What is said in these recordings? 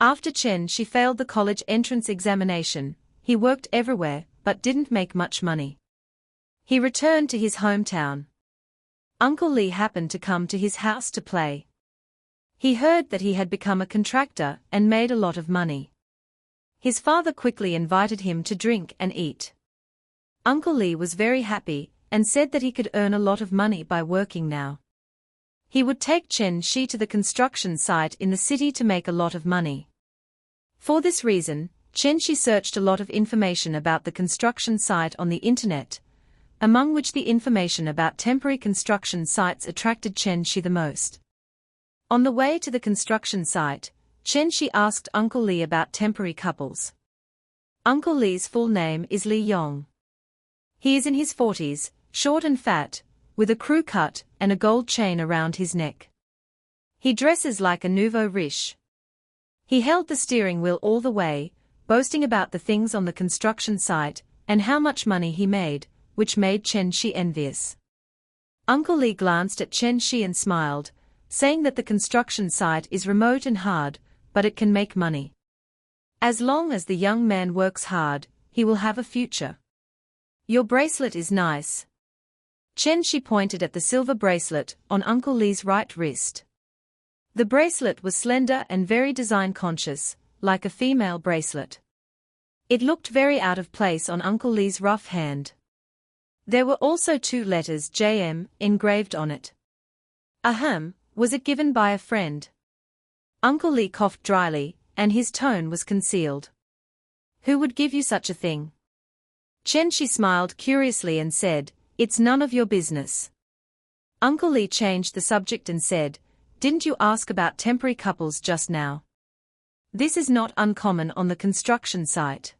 After Chen Shi failed the college entrance examination, he worked everywhere but didn't make much money. He returned to his hometown. Uncle Lee happened to come to his house to play. He heard that he had become a contractor and made a lot of money. His father quickly invited him to drink and eat. Uncle Lee was very happy and said that he could earn a lot of money by working now. He would take Chen Shi to the construction site in the city to make a lot of money. For this reason, Chen Shi searched a lot of information about the construction site on the internet, among which the information about temporary construction sites attracted Chen Shi the most. On the way to the construction site, Chen Shi asked Uncle Lee about temporary couples. Uncle Lee's full name is Li Yong. He is in his 40s, short and fat, with a crew cut and a gold chain around his neck. He dresses like a nouveau riche. He held the steering wheel all the way, boasting about the things on the construction site and how much money he made, which made Chen Shi envious. Uncle Lee glanced at Chen Shi and smiled, saying that the construction site is remote and hard, but it can make money. As long as the young man works hard, he will have a future. Your bracelet is nice. Chen Shi pointed at the silver bracelet on Uncle Lee's right wrist. The bracelet was slender and very design-conscious, like a female bracelet. It looked very out of place on Uncle Lee's rough hand. There were also 2 letters JM engraved on it. Ahem, was it given by a friend? Uncle Lee coughed dryly, and his tone was concealed. Who would give you such a thing? Chen Shi smiled curiously and said, "It's none of your business." Uncle Lee changed the subject and said, "Didn't you ask about temporary couples just now? This is not uncommon on the construction site.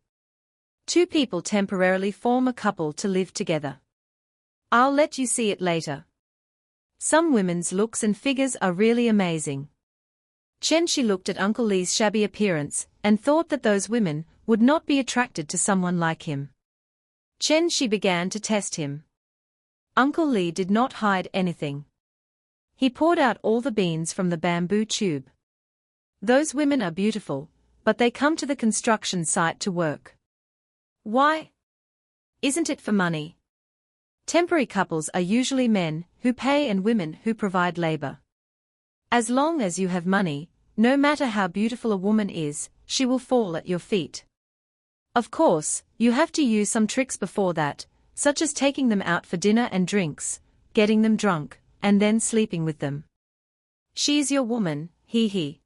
2 people temporarily form a couple to live together. I'll let you see it later. Some women's looks and figures are really amazing." Chen Shi looked at Uncle Lee's shabby appearance and thought that those women would not be attracted to someone like him. Chen Shi began to test him. Uncle Lee did not hide anything. He poured out all the beans from the bamboo tube. Those women are beautiful, but they come to the construction site to work. Why? Isn't it for money? Temporary couples are usually men who pay and women who provide labor. As long as you have money, no matter how beautiful a woman is, she will fall at your feet. Of course, you have to use some tricks before that, such as taking them out for dinner and drinks, getting them drunk, and then sleeping with them. She's your woman, he.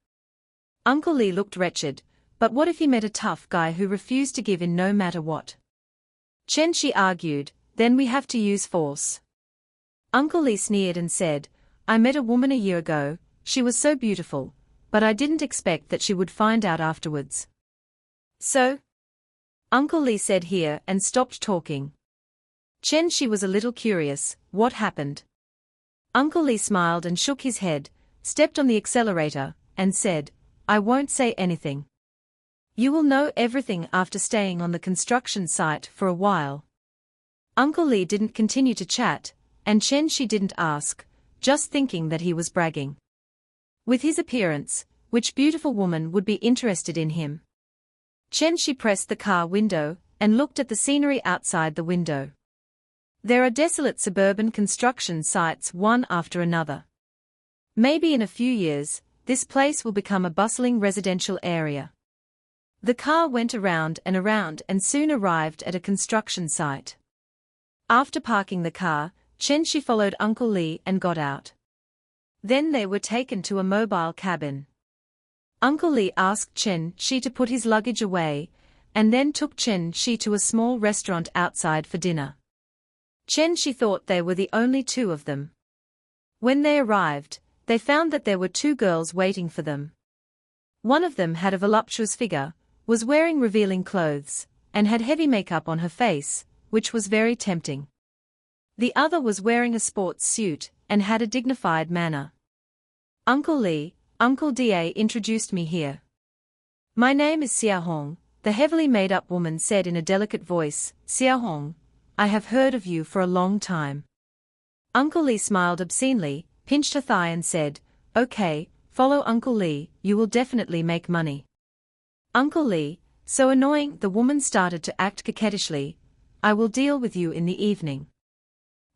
Uncle Lee looked wretched, but what if he met a tough guy who refused to give in no matter what? Chen Shi argued, then we have to use force. Uncle Lee sneered and said, I met a woman a year ago, she was so beautiful, but I didn't expect that she would find out afterwards. So? Uncle Lee said here and stopped talking. Chen Shi was a little curious, what happened? Uncle Lee smiled and shook his head, stepped on the accelerator, and said, I won't say anything. You will know everything after staying on the construction site for a while. Uncle Lee didn't continue to chat, and Chen Shi didn't ask, just thinking that he was bragging. With his appearance, which beautiful woman would be interested in him? Chen Shi pressed the car window and looked at the scenery outside the window. There are desolate suburban construction sites one after another. Maybe in a few years, this place will become a bustling residential area. The car went around and soon arrived at a construction site. After parking the car, Chen Shi followed Uncle Lee and got out. Then they were taken to a mobile cabin. Uncle Lee asked Chen Shi to put his luggage away, and then took Chen Shi to a small restaurant outside for dinner. Chen Shi thought they were the only 2 of them. When they arrived, they found that there were 2 girls waiting for them. One of them had a voluptuous figure, was wearing revealing clothes, and had heavy makeup on her face, which was very tempting. The other was wearing a sports suit, and had a dignified manner. Uncle Lee, Uncle Da introduced me here. My name is Xia Hong, the heavily made-up woman said in a delicate voice. Xia Hong, I have heard of you for a long time. Uncle Lee smiled obscenely, pinched her thigh and said, Okay, follow Uncle Lee, you will definitely make money. Uncle Lee, so annoying, the woman started to act coquettishly. I will deal with you in the evening.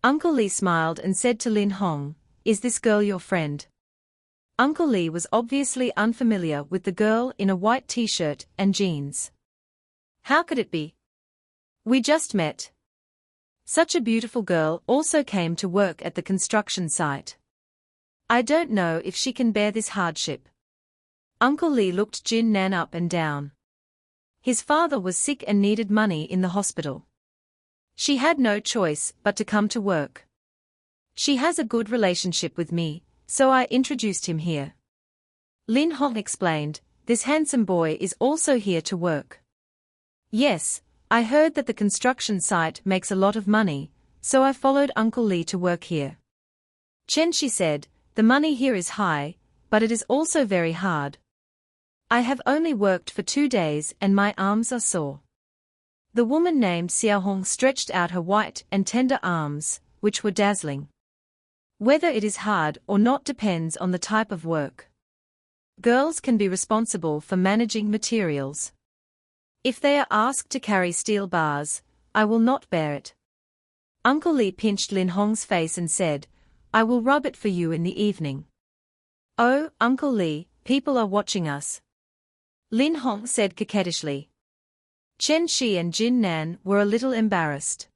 Uncle Lee smiled and said to Lin Hong, is this girl your friend? Uncle Lee was obviously unfamiliar with the girl in a white t-shirt and jeans. How could it be? We just met. Such a beautiful girl also came to work at the construction site. I don't know if she can bear this hardship. Uncle Lee looked Jin Nan up and down. His father was sick and needed money in the hospital. She had no choice but to come to work. She has a good relationship with me, so I introduced him here. Lin Hong explained, this handsome boy is also here to work. Yes, I heard that the construction site makes a lot of money, so I followed Uncle Lee to work here. Chen Shi said, the money here is high, but it is also very hard. I have only worked for 2 days and my arms are sore. The woman named Xiao Hong stretched out her white and tender arms, which were dazzling. Whether it is hard or not depends on the type of work. Girls can be responsible for managing materials. If they are asked to carry steel bars, I will not bear it. Uncle Lee pinched Lin Hong's face and said, I will rub it for you in the evening. Oh, Uncle Lee, people are watching us. Lin Hong said coquettishly. Chen Shi and Jin Nan were a little embarrassed.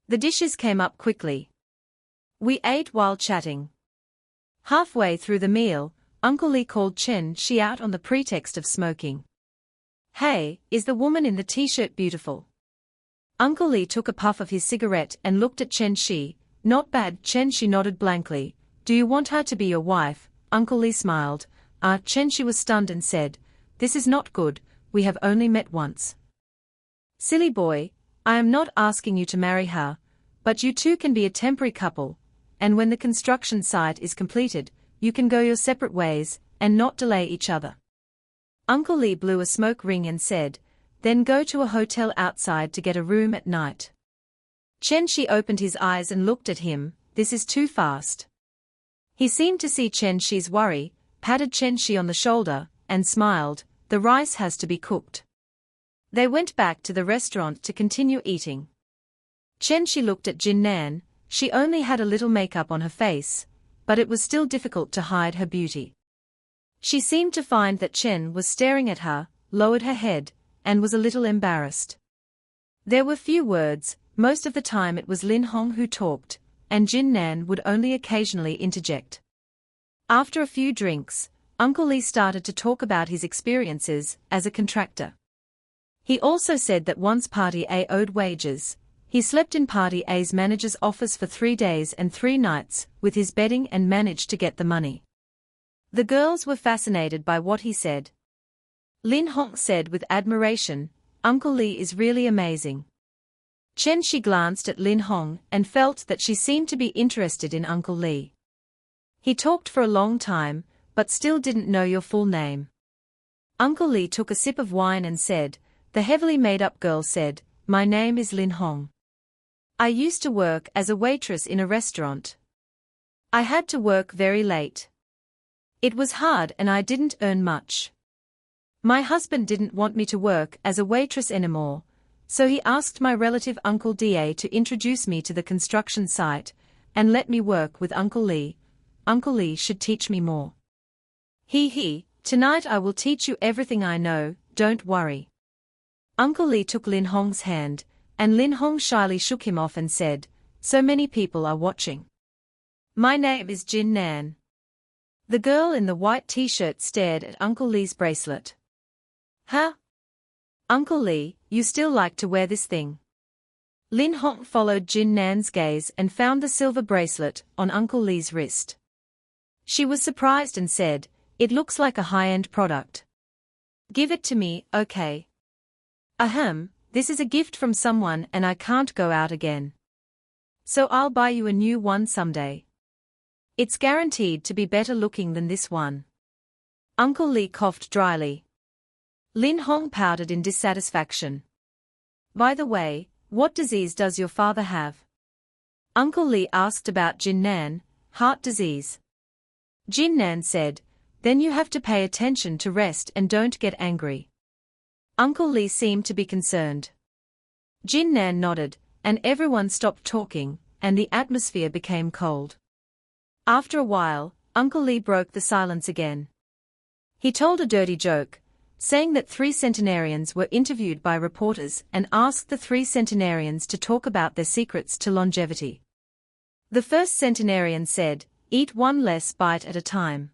The dishes came up quickly. We ate while chatting. Halfway through the meal, Uncle Lee called Chen Shi out on the pretext of smoking. Hey, is the woman in the t-shirt beautiful? Uncle Lee took a puff of his cigarette and looked at Chen Shi. Not bad. Chen Shi nodded blankly. Do you want her to be your wife? Uncle Lee smiled. Chen Shi was stunned and said, this is not good, we have only met once. Silly boy, I am not asking you to marry her, but you two can be a temporary couple, and when the construction site is completed, you can go your separate ways, and not delay each other. Uncle Lee blew a smoke ring and said, then go to a hotel outside to get a room at night. Chen Shi opened his eyes and looked at him, this is too fast. He seemed to see Chen Shi's worry, patted Chen Shi on the shoulder, and smiled, the rice has to be cooked. They went back to the restaurant to continue eating. Chen Shi looked at Jin Nan, she only had a little makeup on her face, but it was still difficult to hide her beauty. She seemed to find that Chen was staring at her, lowered her head, and was a little embarrassed. There were few words, most of the time it was Lin Hong who talked, and Jin Nan would only occasionally interject. After a few drinks, Uncle Lee started to talk about his experiences as a contractor. He also said that once Party A owed wages, he slept in Party A's manager's office for 3 days and 3 nights with his bedding and managed to get the money. The girls were fascinated by what he said. Lin Hong said with admiration, Uncle Lee is really amazing. Chen Shi glanced at Lin Hong and felt that she seemed to be interested in Uncle Lee. He talked for a long time, but still didn't know your full name. Uncle Lee took a sip of wine and said, the heavily made-up girl said, my name is Lin Hong. I used to work as a waitress in a restaurant. I had to work very late. It was hard and I didn't earn much. My husband didn't want me to work as a waitress anymore, so he asked my relative Uncle Da to introduce me to the construction site and let me work with Uncle Lee. Uncle Lee should teach me more. Tonight I will teach you everything I know, don't worry. Uncle Lee took Lin Hong's hand, and Lin Hong shyly shook him off and said, so many people are watching. My name is Jin Nan. The girl in the white t-shirt stared at Uncle Lee's bracelet. Huh? Uncle Lee, you still like to wear this thing? Lin Hong followed Jin Nan's gaze and found the silver bracelet on Uncle Lee's wrist. She was surprised and said, it looks like a high-end product. Give it to me, okay? Ahem, this is a gift from someone and I can't go out again. So I'll buy you a new one someday. It's guaranteed to be better looking than this one. Uncle Lee coughed dryly. Lin Hong pouted in dissatisfaction. By the way, what disease does your father have? Uncle Lee asked about Jin Nan, heart disease. Jin Nan said, then you have to pay attention to rest and don't get angry. Uncle Lee seemed to be concerned. Jin Nan nodded, and everyone stopped talking, and the atmosphere became cold. After a while, Uncle Lee broke the silence again. He told a dirty joke, saying that 3 centenarians were interviewed by reporters and asked the 3 centenarians to talk about their secrets to longevity. The first centenarian said, "Eat 1 less bite at a time."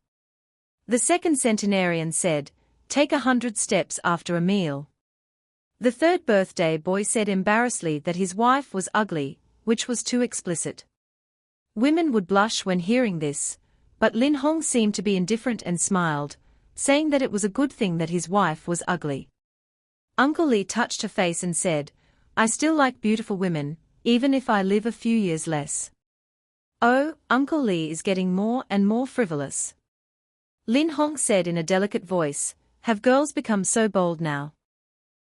The second centenarian said, "Take 100 steps after a meal." The third birthday boy said embarrassedly that his wife was ugly, which was too explicit. Women would blush when hearing this, but Lin Hong seemed to be indifferent and smiled, saying that it was a good thing that his wife was ugly. Uncle Lee touched her face and said, "I still like beautiful women, even if I live a few years less." Oh, Uncle Lee is getting more and more frivolous. Lin Hong said in a delicate voice, "Have girls become so bold now?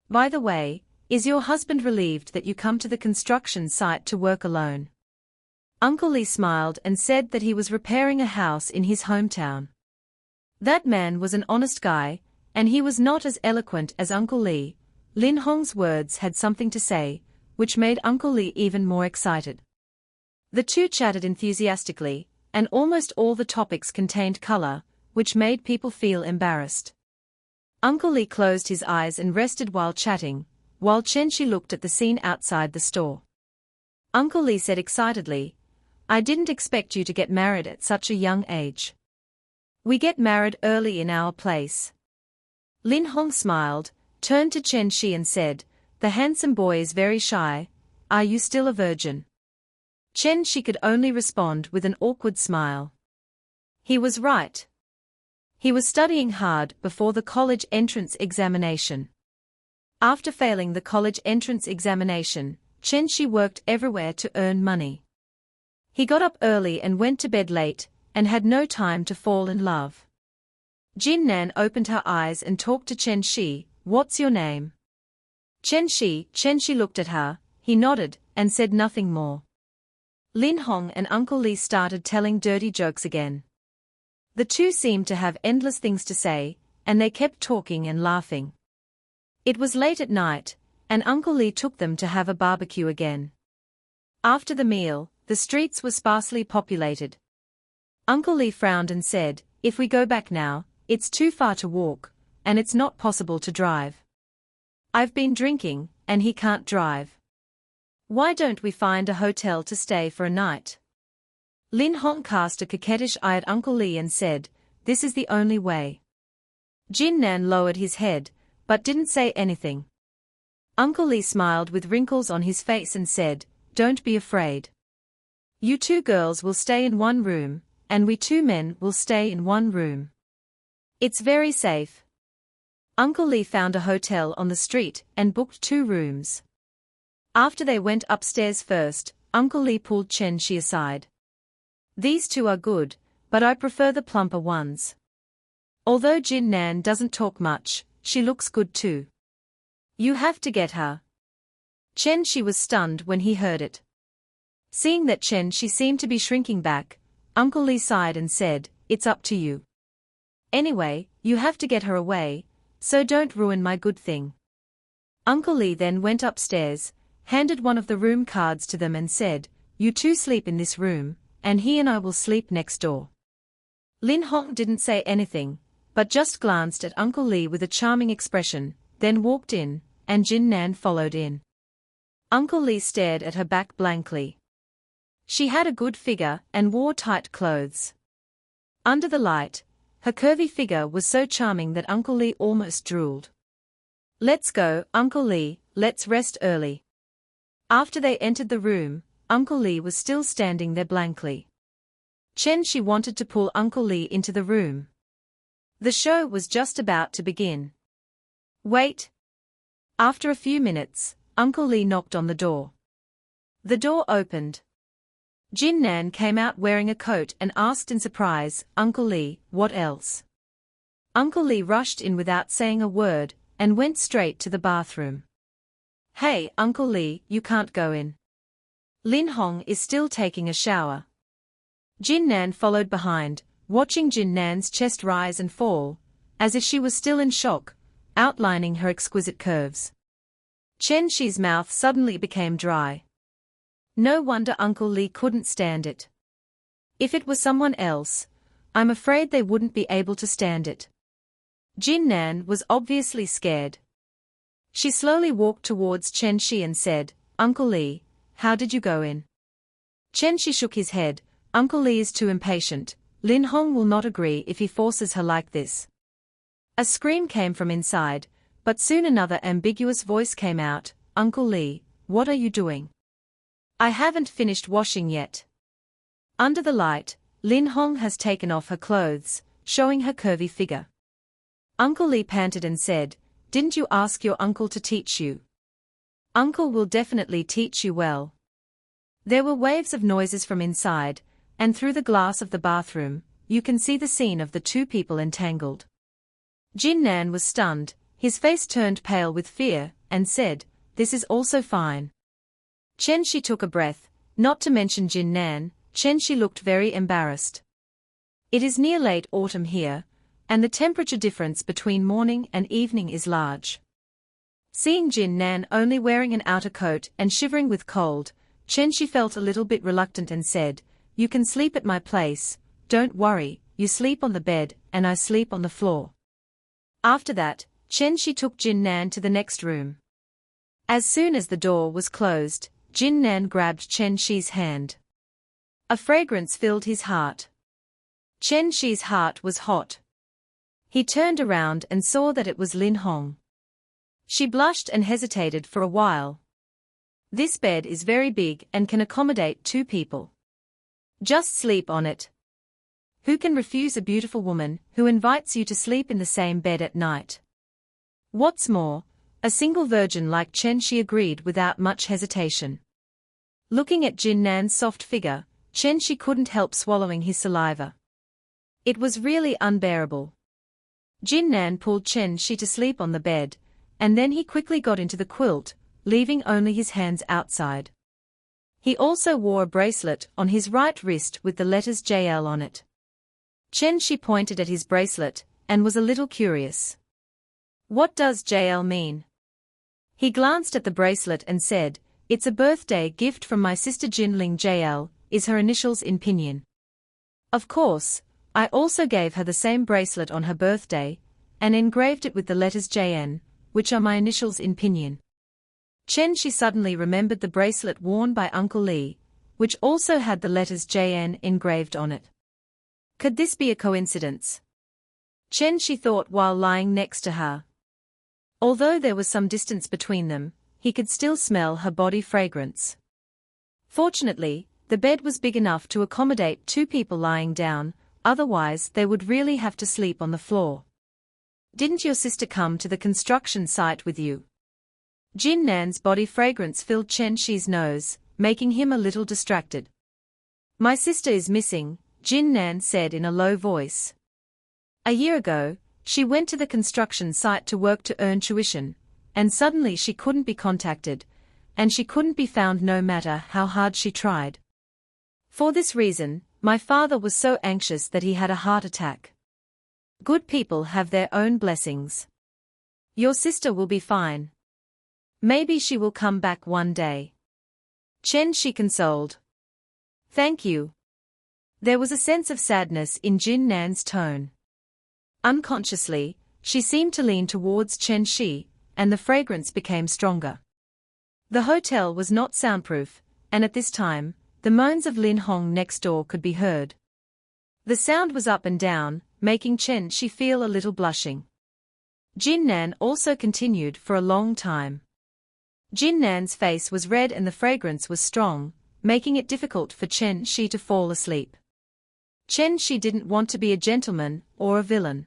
By the way, is your husband relieved that you come to the construction site to work alone?" Uncle Lee smiled and said that he was repairing a house in his hometown. That man was an honest guy, and he was not as eloquent as Uncle Lee. Lin Hong's words had something to say, which made Uncle Lee even more excited. The two chatted enthusiastically, and almost all the topics contained color, which made people feel embarrassed. Uncle Lee closed his eyes and rested while chatting, while Chen Shi looked at the scene outside the store. Uncle Lee said excitedly, "I didn't expect you to get married at such a young age. We get married early in our place." Lin Hong smiled, turned to Chen Shi and said, "The handsome boy is very shy. Are you still a virgin?" Chen Shi could only respond with an awkward smile. He was right. He was studying hard before the college entrance examination. After failing the college entrance examination, Chen Shi worked everywhere to earn money. He got up early and went to bed late, and had no time to fall in love. Jin Nan opened her eyes and talked to Chen Shi, "What's your name?" Chen Shi looked at her, he nodded, and said nothing more. Lin Hong and Uncle Lee started telling dirty jokes again. The two seemed to have endless things to say, and they kept talking and laughing. It was late at night, and Uncle Lee took them to have a barbecue again. After the meal, the streets were sparsely populated. Uncle Lee frowned and said, "If we go back now, it's too far to walk, and it's not possible to drive. I've been drinking, and he can't drive. Why don't we find a hotel to stay for a night?" Lin Hong cast a coquettish eye at Uncle Lee and said, "This is the only way." Jin Nan lowered his head, but didn't say anything. Uncle Lee smiled with wrinkles on his face and said, "Don't be afraid. You 2 girls will stay in one room, and we 2 men will stay in one room. It's very safe." Uncle Lee found a hotel on the street and booked 2 rooms. After they went upstairs first, Uncle Lee pulled Chen Shi aside. "These 2 are good, but I prefer the plumper ones. Although Jin Nan doesn't talk much, she looks good too. You have to get her." Chen Shi was stunned when he heard it. Seeing that Chen Shi seemed to be shrinking back, Uncle Lee sighed and said, "It's up to you. Anyway, you have to get her away, so don't ruin my good thing." Uncle Lee then went upstairs, handed one of the room cards to them and said, "You 2 sleep in this room, and he and I will sleep next door." Lin Hong didn't say anything, but just glanced at Uncle Lee with a charming expression, then walked in, and Jin Nan followed in. Uncle Lee stared at her back blankly. She had a good figure and wore tight clothes. Under the light, her curvy figure was so charming that Uncle Lee almost drooled. "Let's go, Uncle Lee, let's rest early." After they entered the room, Uncle Lee was still standing there blankly. Chen Shi wanted to pull Uncle Lee into the room. The show was just about to begin. "Wait." After a few minutes, Uncle Lee knocked on the door. The door opened. Jin Nan came out wearing a coat and asked in surprise, "Uncle Lee, what else?" Uncle Lee rushed in without saying a word, and went straight to the bathroom. "Hey, Uncle Lee, you can't go in. Lin Hong is still taking a shower." Jin Nan followed behind, watching Jin Nan's chest rise and fall, as if she was still in shock, outlining her exquisite curves. Chen Shi's mouth suddenly became dry. No wonder Uncle Li couldn't stand it. If it was someone else, I'm afraid they wouldn't be able to stand it. Jin Nan was obviously scared. She slowly walked towards Chen Shi and said, "Uncle Li, how did you go in?" Chen Shi shook his head. "Uncle Li is too impatient. Lin Hong will not agree if he forces her like this." A scream came from inside, but soon another ambiguous voice came out, "Uncle Li, what are you doing?" "I haven't finished washing yet." Under the light, Lin Hong has taken off her clothes, showing her curvy figure. Uncle Li panted and said, "Didn't you ask your uncle to teach you?" "Uncle will definitely teach you well." There were waves of noises from inside, and through the glass of the bathroom, you can see the scene of the two people entangled. Jin Nan was stunned, his face turned pale with fear, and said, "This is also fine." Chen Shi took a breath. Not to mention Jin Nan, Chen Shi looked very embarrassed. It is near late autumn here, and the temperature difference between morning and evening is large. Seeing Jin Nan only wearing an outer coat and shivering with cold, Chen Shi felt a little bit reluctant and said, "You can sleep at my place, don't worry, you sleep on the bed and I sleep on the floor." After that, Chen Shi took Jin Nan to the next room. As soon as the door was closed, Jin Nan grabbed Chen Shi's hand. A fragrance filled his heart. Chen Shi's heart was hot. He turned around and saw that it was Lin Hong. She blushed and hesitated for a while. "This bed is very big and can accommodate 2 people. Just sleep on it. Who can refuse a beautiful woman who invites you to sleep in the same bed at night?" What's more, a single virgin like Chen Shi agreed without much hesitation. Looking at Jin Nan's soft figure, Chen Shi couldn't help swallowing his saliva. It was really unbearable. Jin Nan pulled Chen Shi to sleep on the bed, and then he quickly got into the quilt, leaving only his hands outside. He also wore a bracelet on his right wrist with the letters JL on it. Chen Shi pointed at his bracelet, and was a little curious. "What does JL mean?" He glanced at the bracelet and said, "It's a birthday gift from my sister Jinling. JL is her initials in pinyin. Of course, I also gave her the same bracelet on her birthday, and engraved it with the letters JN, which are my initials in pinyin." Chen Shi suddenly remembered the bracelet worn by Uncle Li, which also had the letters JN engraved on it. Could this be a coincidence? Chen Shi thought while lying next to her. Although there was some distance between them, he could still smell her body fragrance. Fortunately, the bed was big enough to accommodate 2 people lying down, otherwise they would really have to sleep on the floor. "Didn't your sister come to the construction site with you?" Jin Nan's body fragrance filled Chen Shi's nose, making him a little distracted. "My sister is missing," Jin Nan said in a low voice. A year ago, she went to the construction site to work to earn tuition, and suddenly she couldn't be contacted, and she couldn't be found no matter how hard she tried. For this reason, my father was so anxious that he had a heart attack. Good people have their own blessings. Your sister will be fine. Maybe she will come back one day. Chen Shi consoled. "Thank you." There was a sense of sadness in Jin Nan's tone. Unconsciously, she seemed to lean towards Chen Shi, and the fragrance became stronger. The hotel was not soundproof, and at this time, the moans of Lin Hong next door could be heard. The sound was up and down, making Chen Shi feel a little blushing. Jin Nan also continued for a long time. Jin Nan's face was red and the fragrance was strong, making it difficult for Chen Shi to fall asleep. Chen Shi didn't want to be a gentleman or a villain.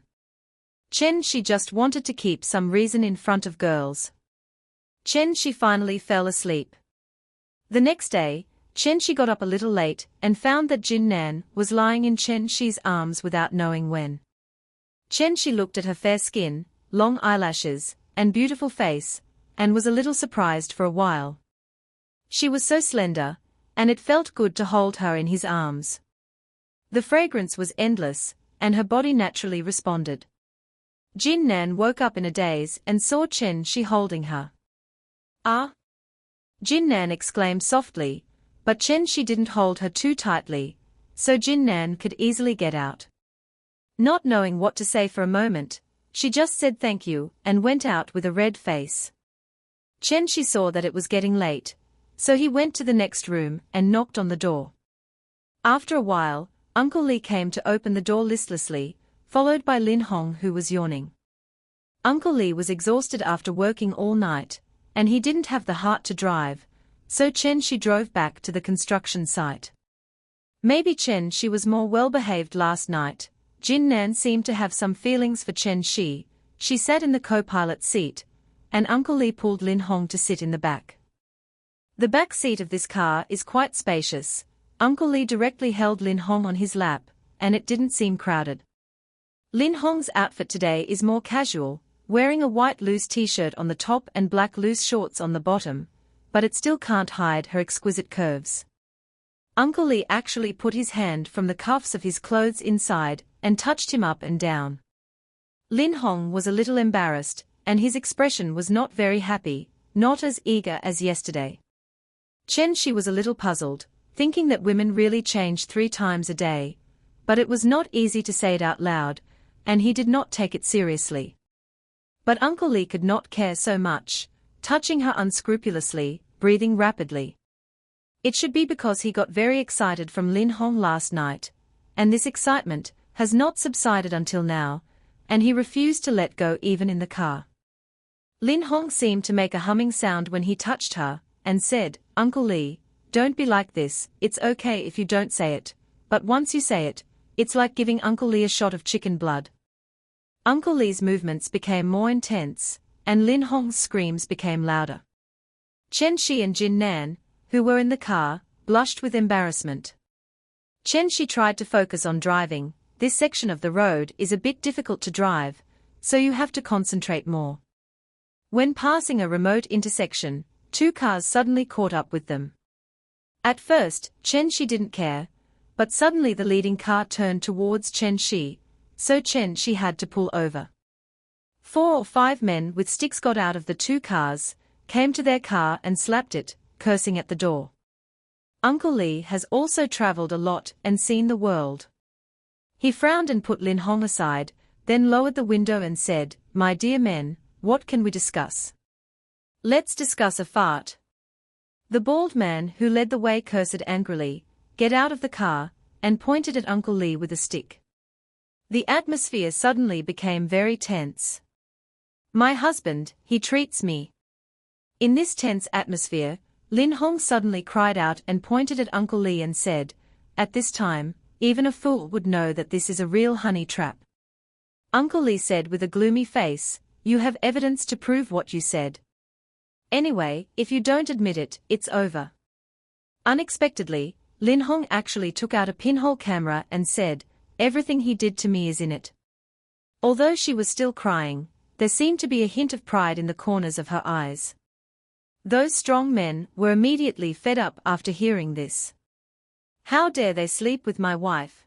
Chen Shi just wanted to keep some reason in front of girls. Chen Shi finally fell asleep. The next day, Chen Shi got up a little late and found that Jin Nan was lying in Chen Shi's arms without knowing when. Chen Shi looked at her fair skin, long eyelashes, and beautiful face, and was a little surprised for a while. She was so slender, and it felt good to hold her in his arms. The fragrance was endless, and her body naturally responded. Jin Nan woke up in a daze and saw Chen Shi holding her. Ah! Jin Nan exclaimed softly, but Chen Shi didn't hold her too tightly, so Jin Nan could easily get out. Not knowing what to say for a moment, she just said thank you and went out with a red face. Chen Shi saw that it was getting late, so he went to the next room and knocked on the door. After a while, Uncle Li came to open the door listlessly, followed by Lin Hong, who was yawning. Uncle Li was exhausted after working all night, and he didn't have the heart to drive, so Chen Shi drove back to the construction site. Maybe Chen Shi was more well-behaved last night. Jin Nan seemed to have some feelings for Chen Shi. She sat in the co-pilot seat, and Uncle Li pulled Lin Hong to sit in the back. The back seat of this car is quite spacious. Uncle Li directly held Lin Hong on his lap, and it didn't seem crowded. Lin Hong's outfit today is more casual, wearing a white loose t-shirt on the top and black loose shorts on the bottom, but it still can't hide her exquisite curves. Uncle Li actually put his hand from the cuffs of his clothes inside and touched him up and down. Lin Hong was a little embarrassed, and his expression was not very happy, not as eager as yesterday. Chen Shi was a little puzzled, thinking that women really change 3 times a day, but it was not easy to say it out loud, and he did not take it seriously. But Uncle Li could not care so much, touching her unscrupulously, breathing rapidly. It should be because he got very excited from Lin Hong last night, and this excitement has not subsided until now, and he refused to let go even in the car. Lin Hong seemed to make a humming sound when he touched her, and said, "Uncle Li, don't be like this. It's okay if you don't say it, but once you say it, it's like giving Uncle Li a shot of chicken blood." Uncle Li's movements became more intense, and Lin Hong's screams became louder. Chen Shi and Jin Nan, who were in the car, blushed with embarrassment. Chen Shi tried to focus on driving. This section of the road is a bit difficult to drive, so you have to concentrate more. When passing a remote intersection, 2 cars suddenly caught up with them. At first, Chen Shi didn't care, but suddenly the leading car turned towards Chen Shi, so Chen Shi had to pull over. 4 or 5 men with sticks got out of the 2 cars, came to their car and slapped it, cursing at the door. Uncle Li has also traveled a lot and seen the world. He frowned and put Lin Hong aside, then lowered the window and said, "My dear men, what can we discuss? Let's discuss a fart." The bald man who led the way cursed angrily, "Get out of the car," and pointed at Uncle Li with a stick. The atmosphere suddenly became very tense. "My husband, he treats me." In this tense atmosphere, Lin Hong suddenly cried out and pointed at Uncle Li and said, "At this time, even a fool would know that this is a real honey trap." Uncle Li said with a gloomy face, "You have evidence to prove what you said. Anyway, if you don't admit it, it's over." Unexpectedly, Lin Hong actually took out a pinhole camera and said, "Everything he did to me is in it." Although she was still crying, there seemed to be a hint of pride in the corners of her eyes. Those strong men were immediately fed up after hearing this. "How dare they sleep with my wife?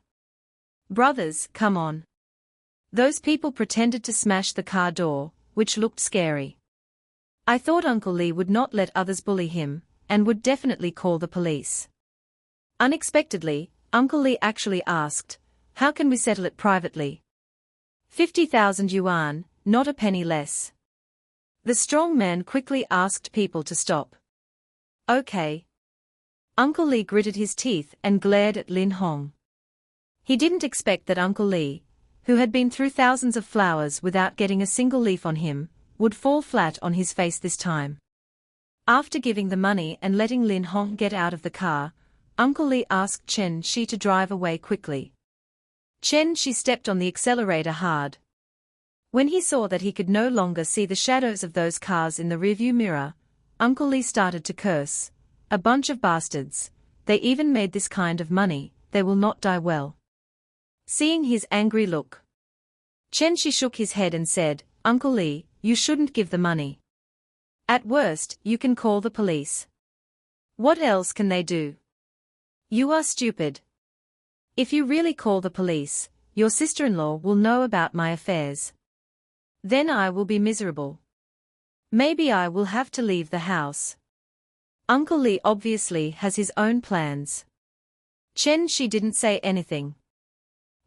Brothers, come on." Those people pretended to smash the car door, which looked scary. I thought Uncle Li would not let others bully him, and would definitely call the police. Unexpectedly, Uncle Li actually asked, "How can we settle it privately?" 50,000 yuan, not a penny less. The strong man quickly asked people to stop. "Okay." Uncle Li gritted his teeth and glared at Lin Hong. He didn't expect that Uncle Li, who had been through thousands of flowers without getting a single leaf on him, would fall flat on his face this time. After giving the money and letting Lin Hong get out of the car, Uncle Li asked Chen Shi to drive away quickly. Chen Shi stepped on the accelerator hard. When he saw that he could no longer see the shadows of those cars in the rearview mirror, Uncle Li started to curse. "A bunch of bastards. They even made this kind of money, they will not die well." Seeing his angry look, Chen Shi shook his head and said, "Uncle Li, you shouldn't give the money. At worst, you can call the police. What else can they do? You are stupid. If you really call the police, your sister-in-law will know about my affairs." Then I will be miserable. Maybe I will have to leave the house. Uncle Lee obviously has his own plans. Chen Shi didn't say anything.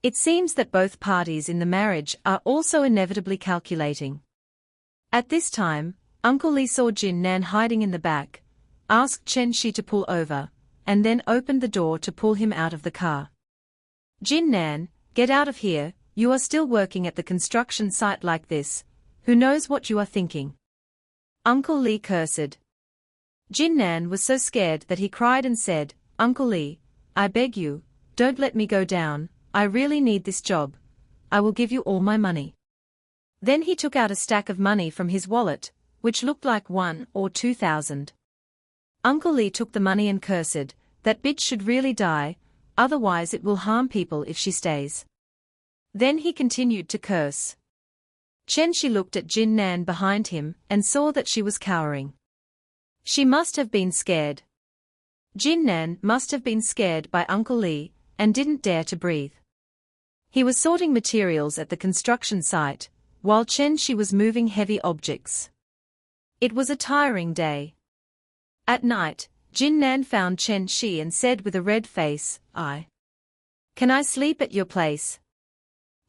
It seems that both parties in the marriage are also inevitably calculating. At this time, Uncle Lee saw Jin Nan hiding in the back, asked Chen Shi to pull over, and then opened the door to pull him out of the car. Jin Nan, get out of here, you are still working at the construction site like this, who knows what you are thinking. Uncle Lee cursed. Jin Nan was so scared that he cried and said, Uncle Lee, I beg you, don't let me go down, I really need this job. I will give you all my money. Then he took out a stack of money from his wallet, which looked like 1,000 or 2,000. Uncle Lee took the money and cursed, that bitch should really die, otherwise it will harm people if she stays. Then he continued to curse. Chen Shi looked at Jin Nan behind him and saw that she was cowering. She must have been scared. Jin Nan must have been scared by Uncle Lee and didn't dare to breathe. He was sorting materials at the construction site, while Chen Shi was moving heavy objects. It was a tiring day. At night, Jin Nan found Chen Shi and said with a red face, Can I sleep at your place?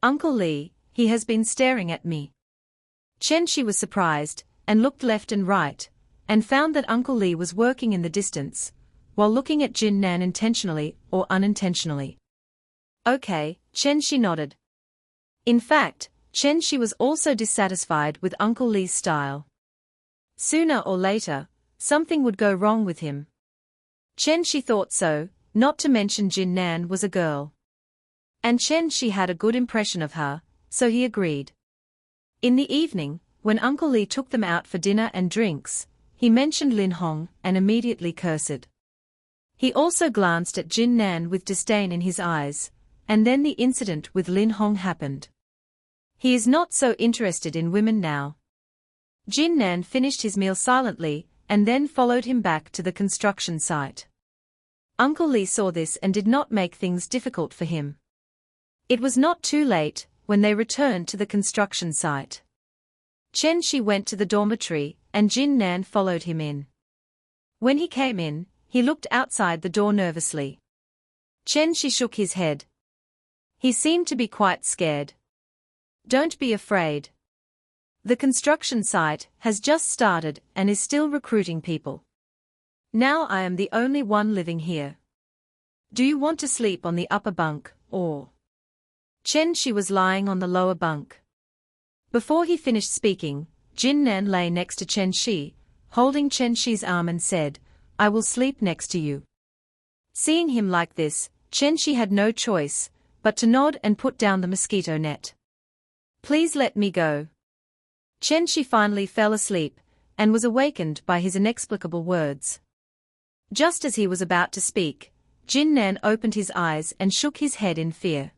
Uncle Lee, he has been staring at me. Chen Shi was surprised, and looked left and right, and found that Uncle Lee was working in the distance, while looking at Jin Nan intentionally or unintentionally. Okay, Chen Shi nodded. In fact, Chen Shi was also dissatisfied with Uncle Lee's style. Sooner or later, something would go wrong with him. Chen Shi thought so, not to mention Jin Nan was a girl. And Chen Shi had a good impression of her, so he agreed. In the evening, when Uncle Lee took them out for dinner and drinks, he mentioned Lin Hong and immediately cursed. He also glanced at Jin Nan with disdain in his eyes, and then the incident with Lin Hong happened. He is not so interested in women now. Jin Nan finished his meal silently, and then followed him back to the construction site. Uncle Lee saw this and did not make things difficult for him. It was not too late when they returned to the construction site. Chen Shi went to the dormitory, and Jin Nan followed him in. When he came in, he looked outside the door nervously. Chen Shi shook his head. He seemed to be quite scared. Don't be afraid. The construction site has just started and is still recruiting people. Now I am the only one living here. Do you want to sleep on the upper bunk, or? Chen Shi was lying on the lower bunk. Before he finished speaking, Jin Nan lay next to Chen Shi, holding Chen Shi's arm and said, I will sleep next to you. Seeing him like this, Chen Shi had no choice but to nod and put down the mosquito net. Please let me go. Chen Shi finally fell asleep, and was awakened by his inexplicable words. Just as he was about to speak, Jin Nan opened his eyes and shook his head in fear.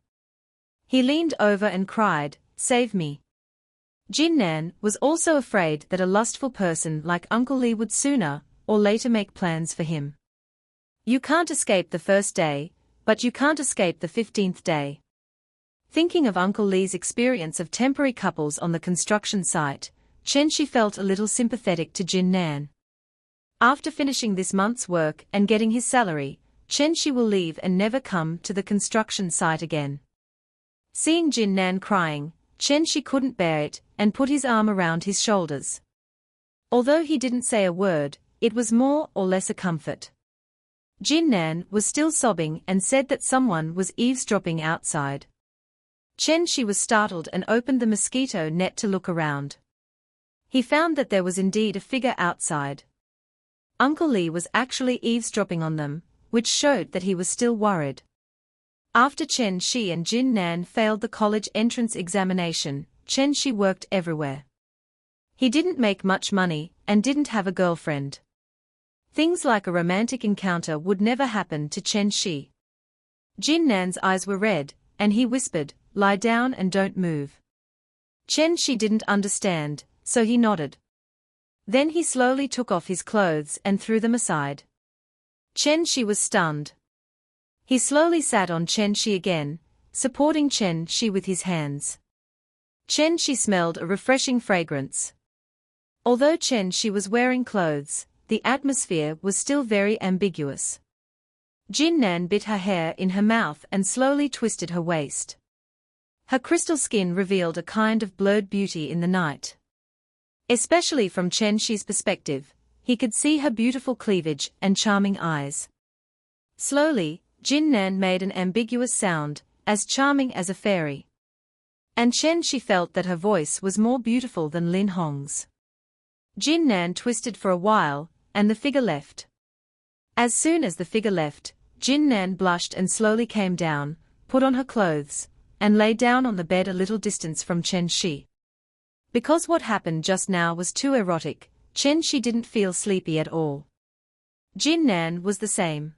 He leaned over and cried, Save me. Jin Nan was also afraid that a lustful person like Uncle Lee would sooner or later make plans for him. You can't escape the first day, but you can't escape the 15th day. Thinking of Uncle Lee's experience of temporary couples on the construction site, Chen Shi felt a little sympathetic to Jin Nan. After finishing this month's work and getting his salary, Chen Shi will leave and never come to the construction site again. Seeing Jin Nan crying, Chen Shi couldn't bear it and put his arm around his shoulders. Although he didn't say a word, it was more or less a comfort. Jin Nan was still sobbing and said that someone was eavesdropping outside. Chen Shi was startled and opened the mosquito net to look around. He found that there was indeed a figure outside. Uncle Lee was actually eavesdropping on them, which showed that he was still worried. After Chen Shi and Jin Nan failed the college entrance examination, Chen Shi worked everywhere. He didn't make much money and didn't have a girlfriend. Things like a romantic encounter would never happen to Chen Shi. Jin Nan's eyes were red, and he whispered, Lie down and don't move. Chen Shi didn't understand, so he nodded. Then he slowly took off his clothes and threw them aside. Chen Shi was stunned. He slowly sat on Chen Shi again, supporting Chen Shi with his hands. Chen Shi smelled a refreshing fragrance. Although Chen Shi was wearing clothes, the atmosphere was still very ambiguous. Jin Nan bit her hair in her mouth and slowly twisted her waist. Her crystal skin revealed a kind of blurred beauty in the night. Especially from Chen Shi's perspective, he could see her beautiful cleavage and charming eyes. Slowly, Jin Nan made an ambiguous sound, as charming as a fairy. And Chen Shi felt that her voice was more beautiful than Lin Hong's. Jin Nan twisted for a while, and the figure left. As soon as the figure left, Jin Nan blushed and slowly came down, put on her clothes, and lay down on the bed a little distance from Chen Shi. Because what happened just now was too erotic, Chen Shi didn't feel sleepy at all. Jin Nan was the same.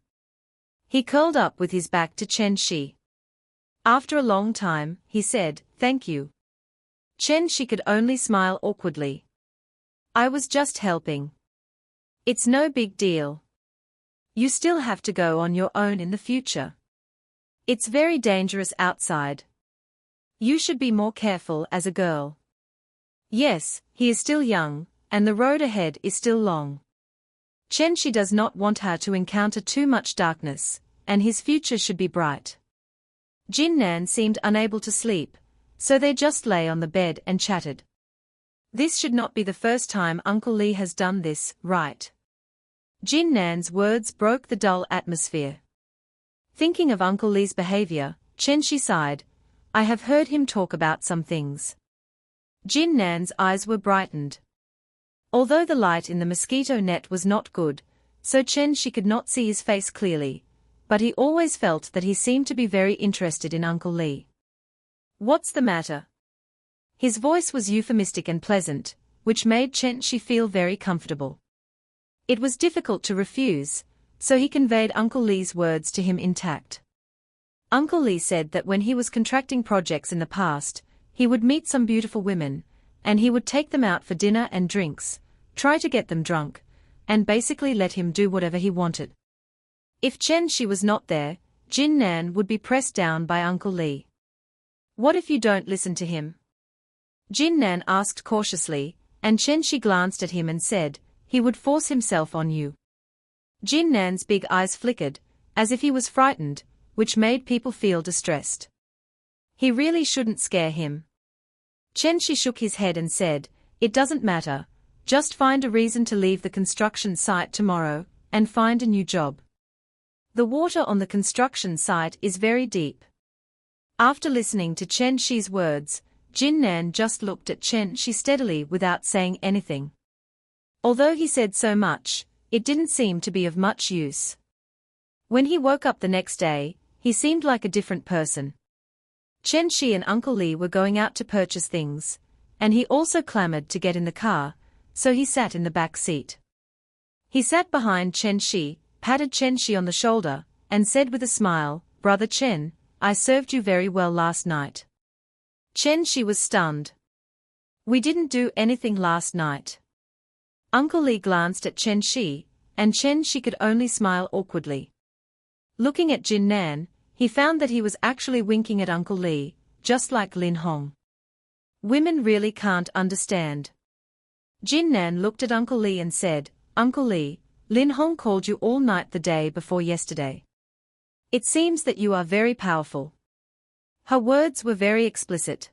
He curled up with his back to Chen Shi. After a long time, he said, "Thank you." Chen Shi could only smile awkwardly. "I was just helping. It's no big deal. You still have to go on your own in the future. It's very dangerous outside. You should be more careful as a girl." Yes, he is still young, and the road ahead is still long. Chen Shi does not want her to encounter too much darkness, and his future should be bright. Jin Nan seemed unable to sleep, so they just lay on the bed and chatted. This should not be the first time Uncle Lee has done this, right? Jin Nan's words broke the dull atmosphere. Thinking of Uncle Lee's behavior, Chen Shi sighed. "I have heard him talk about some things." Jin Nan's eyes were brightened. Although the light in the mosquito net was not good, so Chen Shi could not see his face clearly, but he always felt that he seemed to be very interested in Uncle Lee. "What's the matter?" His voice was euphemistic and pleasant, which made Chen Shi feel very comfortable. It was difficult to refuse, so he conveyed Uncle Lee's words to him intact. Uncle Lee said that when he was contracting projects in the past, he would meet some beautiful women, and he would take them out for dinner and drinks, try to get them drunk, and basically let him do whatever he wanted. If Chen Shi was not there, Jin Nan would be pressed down by Uncle Lee. "What if you don't listen to him?" Jin Nan asked cautiously, and Chen Shi glanced at him and said, "He would force himself on you." Jin Nan's big eyes flickered, as if he was frightened, which made people feel distressed. He really shouldn't scare him. Chen Shi shook his head and said, "It doesn't matter, just find a reason to leave the construction site tomorrow, and find a new job. The water on the construction site is very deep." After listening to Chen Shi's words, Jin Nan just looked at Chen Shi steadily without saying anything. Although he said so much, it didn't seem to be of much use. When he woke up the next day, he seemed like a different person. Chen Shi and Uncle Lee were going out to purchase things, and he also clamored to get in the car, so he sat in the back seat. He sat behind Chen Shi, patted Chen Shi on the shoulder, and said with a smile, "Brother Chen, I served you very well last night." Chen Shi was stunned. "We didn't do anything last night." Uncle Lee glanced at Chen Shi, and Chen Shi could only smile awkwardly. Looking at Jin Nan, he found that he was actually winking at Uncle Lee, just like Lin Hong. Women really can't understand. Jin Nan looked at Uncle Lee and said, "Uncle Lee, Lin Hong called you all night the day before yesterday. It seems that you are very powerful." Her words were very explicit.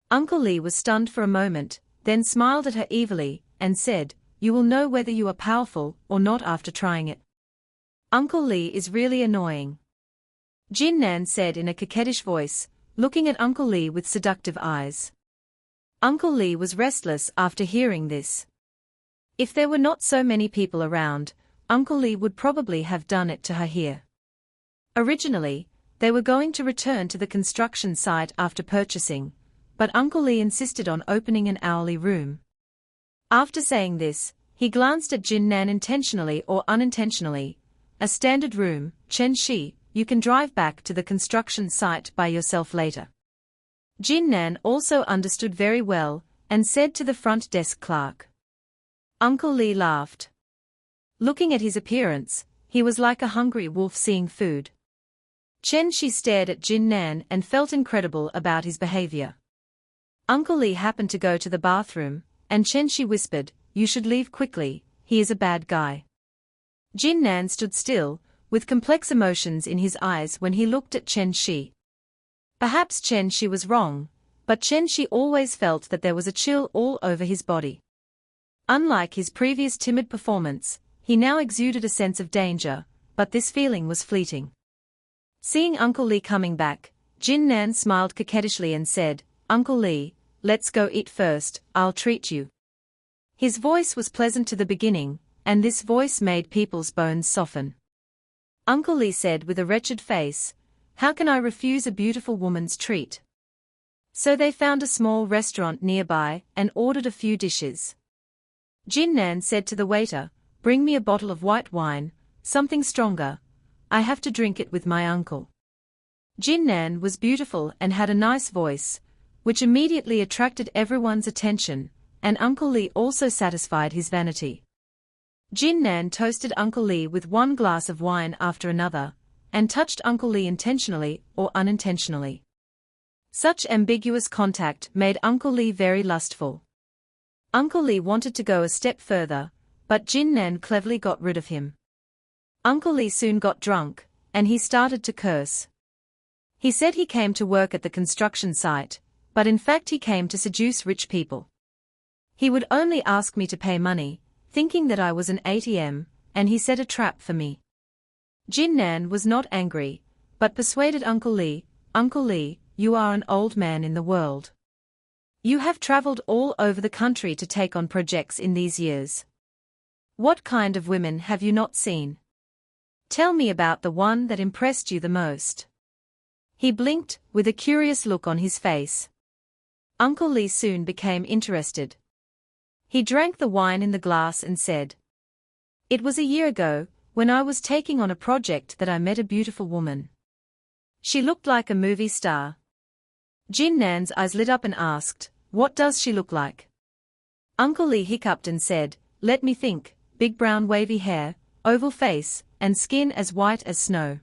Uncle Lee was stunned for a moment, then smiled at her evilly, and said, "You will know whether you are powerful or not after trying it." Uncle Lee is really annoying. Jin Nan said in a coquettish voice, looking at Uncle Lee with seductive eyes. Uncle Lee was restless after hearing this. If there were not so many people around, Uncle Lee would probably have done it to her here. Originally, they were going to return to the construction site after purchasing, but Uncle Lee insisted on opening an hourly room. After saying this, he glanced at Jin Nan intentionally or unintentionally. "A standard room, Chen Shi, you can drive back to the construction site by yourself later." Jin Nan also understood very well, and said to the front desk clerk. Uncle Lee laughed. Looking at his appearance, he was like a hungry wolf seeing food. Chen Shi stared at Jin Nan and felt incredible about his behavior. Uncle Lee happened to go to the bathroom, and Chen Shi whispered, "You should leave quickly, he is a bad guy." Jin Nan stood still, with complex emotions in his eyes when he looked at Chen Shi. Perhaps Chen Shi was wrong, but Chen Shi always felt that there was a chill all over his body. Unlike his previous timid performance, he now exuded a sense of danger, but this feeling was fleeting. Seeing Uncle Lee coming back, Jin Nan smiled coquettishly and said, "Uncle Lee, let's go eat first, I'll treat you." His voice was pleasant to the beginning, and this voice made people's bones soften. Uncle Lee said with a wretched face, "How can I refuse a beautiful woman's treat?" So they found a small restaurant nearby and ordered a few dishes. Jin Nan said to the waiter, "Bring me a bottle of white wine, something stronger. I have to drink it with my uncle." Jin Nan was beautiful and had a nice voice, which immediately attracted everyone's attention, and Uncle Lee also satisfied his vanity. Jin Nan toasted Uncle Lee with one glass of wine after another, and touched Uncle Lee intentionally or unintentionally. Such ambiguous contact made Uncle Lee very lustful. Uncle Lee wanted to go a step further, but Jin Nan cleverly got rid of him. Uncle Lee soon got drunk, and he started to curse. He said he came to work at the construction site, but in fact he came to seduce rich people. He would only ask me to pay money, thinking that I was an ATM, and he set a trap for me. Jin Nan was not angry, but persuaded Uncle Lee, "Uncle Lee, you are an old man in the world. You have traveled all over the country to take on projects in these years. What kind of women have you not seen? Tell me about the one that impressed you the most." He blinked, with a curious look on his face. Uncle Lee soon became interested. He drank the wine in the glass and said, "It was a year ago, when I was taking on a project, that I met a beautiful woman. She looked like a movie star." Jin Nan's eyes lit up and asked, "What does she look like?" Uncle Lee hiccuped and said, "Let me think, big brown wavy hair, oval face, and skin as white as snow."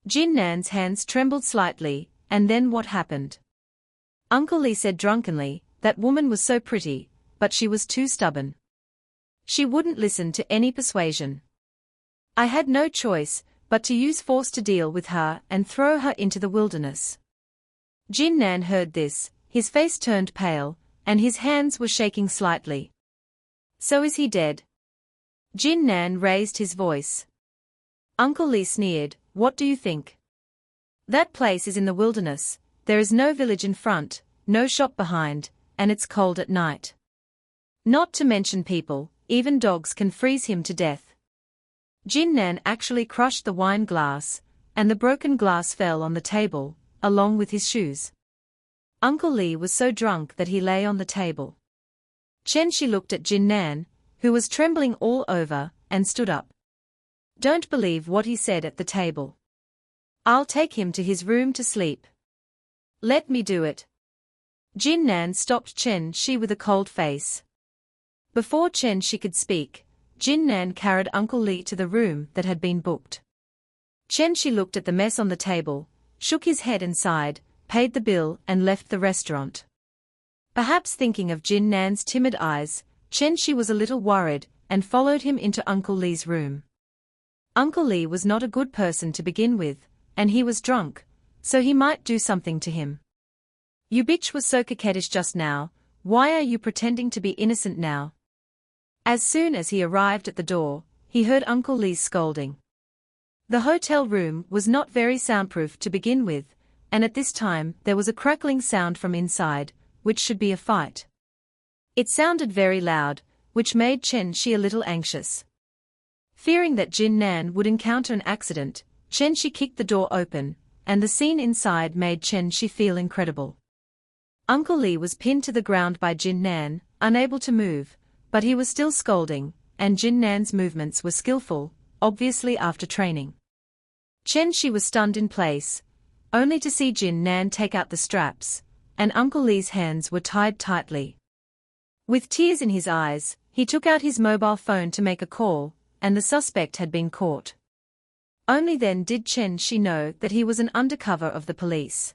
Jin Nan's hands trembled slightly, and then what happened? Uncle Lee said drunkenly, "That woman was so pretty, but she was too stubborn. She wouldn't listen to any persuasion. I had no choice but to use force to deal with her and throw her into the wilderness." Jin Nan heard this, his face turned pale, and his hands were shaking slightly. "So is he dead?" Jin Nan raised his voice. Uncle Lee sneered, "What do you think? That place is in the wilderness, there is no village in front, no shop behind, and it's cold at night. Not to mention people, even dogs can freeze him to death." Jin Nan actually crushed the wine glass, and the broken glass fell on the table, along with his shoes. Uncle Lee was so drunk that he lay on the table. Chen Shi looked at Jin Nan, who was trembling all over, and stood up. "Don't believe what he said at the table. I'll take him to his room to sleep. Let me do it." Jin Nan stopped Chen Shi with a cold face. Before Chen Shi could speak, Jin Nan carried Uncle Lee to the room that had been booked. Chen Shi looked at the mess on the table, shook his head and sighed, paid the bill and left the restaurant. Perhaps thinking of Jin Nan's timid eyes, Chen Shi was a little worried and followed him into Uncle Lee's room. Uncle Lee was not a good person to begin with, and he was drunk, so he might do something to him. "You bitch was so coquettish just now, why are you pretending to be innocent now?" As soon as he arrived at the door, he heard Uncle Lee's scolding. The hotel room was not very soundproof to begin with, and at this time there was a crackling sound from inside, which should be a fight. It sounded very loud, which made Chen Shi a little anxious. Fearing that Jin Nan would encounter an accident, Chen Shi kicked the door open, and the scene inside made Chen Shi feel incredible. Uncle Lee was pinned to the ground by Jin Nan, unable to move, but he was still scolding, and Jin Nan's movements were skillful, obviously after training. Chen Shi was stunned in place, only to see Jin Nan take out the straps, and Uncle Lee's hands were tied tightly. With tears in his eyes, he took out his mobile phone to make a call, and the suspect had been caught. Only then did Chen Shi know that he was an undercover of the police.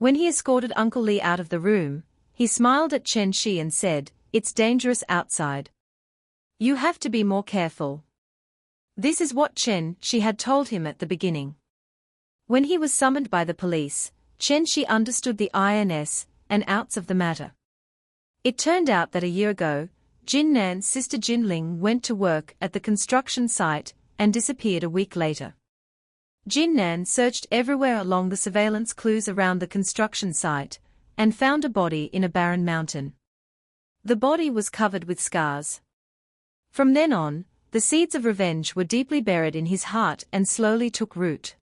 When he escorted Uncle Lee out of the room, he smiled at Chen Shi and said, "It's dangerous outside. You have to be more careful." This is what Chen Shi had told him at the beginning. When he was summoned by the police, Chen Shi understood the ins and outs of the matter. It turned out that a year ago, Jin Nan's sister Jin Ling went to work at the construction site and disappeared a week later. Jin Nan searched everywhere along the surveillance clues around the construction site and found a body in a barren mountain. The body was covered with scars. From then on, the seeds of revenge were deeply buried in his heart and slowly took root.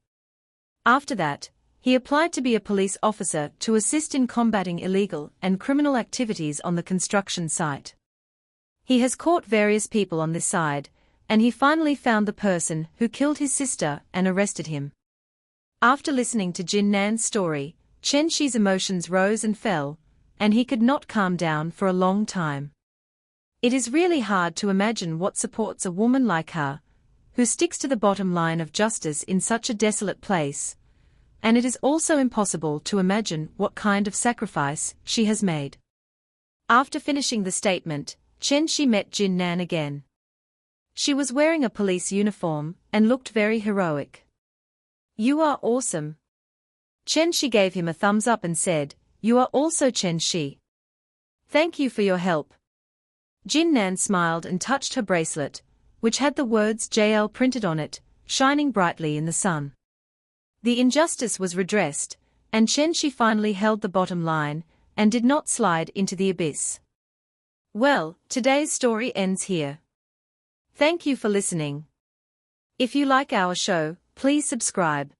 After that, he applied to be a police officer to assist in combating illegal and criminal activities on the construction site. He has caught various people on this side, and he finally found the person who killed his sister and arrested him. After listening to Jin Nan's story, Chen Shi's emotions rose and fell, and he could not calm down for a long time. It is really hard to imagine what supports a woman like her, who sticks to the bottom line of justice in such a desolate place, and it is also impossible to imagine what kind of sacrifice she has made. After finishing the statement, Chen Shi met Jin Nan again. She was wearing a police uniform and looked very heroic. "You are awesome." Chen Shi gave him a thumbs up and said, "You are also Chen Shi. Thank you for your help." Jin Nan smiled and touched her bracelet, which had the words JL printed on it, shining brightly in the sun. The injustice was redressed, and Chen Shi finally held the bottom line and did not slide into the abyss. Well, today's story ends here. Thank you for listening. If you like our show, please subscribe.